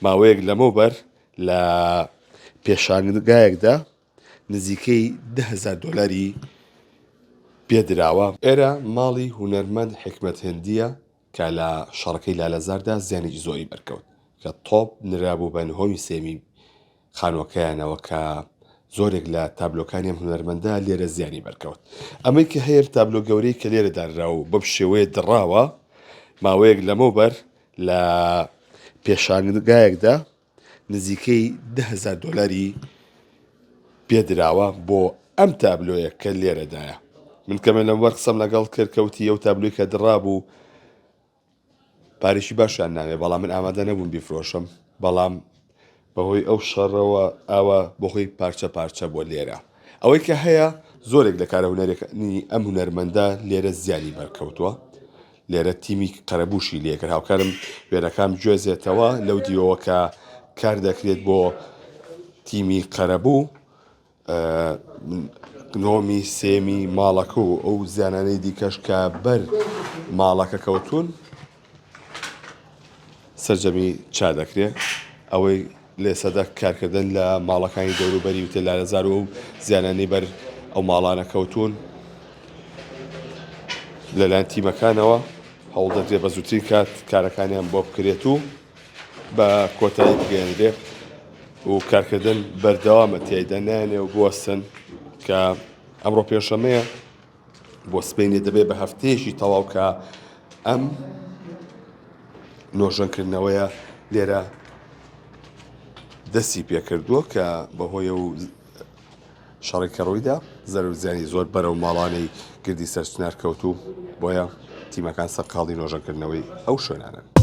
ماوەیەک لەمەوبەر لە پێشانگایەکدا نزیکەی $10,000 پێدراوە. ئێرە ماڵی هونەرمەند حکمەت هێندیە کە لە شەڕەکەی لالەزاردا زیانێکی زۆری بەرکەوت کە تۆپ نرابوو بە نهۆمی سێمی خانووەکەیانەوە کە زۆرێک لە تابلۆکانی ئەم هونەرمەندە لێرە زیانی بەرکەوت. ئەمەی کە هەیە تابلۆ گەورەی کە لێرە دانراوە و بەم شێوەیە دڕاوە ماوەیەک لەمەوبەر لە پێشانگایەکدا نزیکەی $10,000 پێدراوە بۆ ئەم تابلۆیە کە لێرەدایە. من کەمە لەمەوەەر قسەم لەگەڵ کردکەوتی ئەو تابلۆی کە دڕابوو پارێکی باشیان نامێ، بەڵام من ئامادە نەبووم بیفرۆشم، بەڵام بەهۆی ئەو شەڕەوە ئاوە بەهۆی پارچە پارچە بۆ لێرە. ئەوەی کە هەیە زۆرێک لە کارە هونەرەکانی ئەم هونەرمەندە لێرە زیانی بەرکەوتووە. لێرە تیمی قەرەبووشی لێکرد. هاوکارم وێرەکان گوێزێتەوە لەو دیەوە کە کار دەکرێت بۆ تیمی قەرەبوو نۆمی سێمی ماڵەکە و ئەو زیانانەی دیکەش کە بەر ماڵەکە کەوتون سەرجەمی چا دەکرێت. ئەوەی لێسەدا کارکردن لە ماڵەکانی دەوروبەری وتە لالەزار و زیانانی بەر ئەو ماڵانە کەوتون لەلایەن تیمەکانەوە هەوڵ دەدرێت بە زووترین کات کارەکانیان بۆ بکرێت و بە کۆتایی بگەێنرێت و کارکردن بەردەوامە تێیدا نایەنێ و بوەستن کە ئەمڕۆ پێشەمەیە بۆ سبەینێ دەبێت بە هەفتەیەشی تەواو کە ئەم نۆژەنکردنەوەیە لێرە دەستی پێکردووە کە بەهۆی و شەڕی کە ڕوویدا زەرزیانی زۆر بەرەو ماڵانەی گردی سەرچنار کەوت و بۆیە تیمەکان سەرقاڵی نۆژەنکردنەوەی ئەو شوێنانن.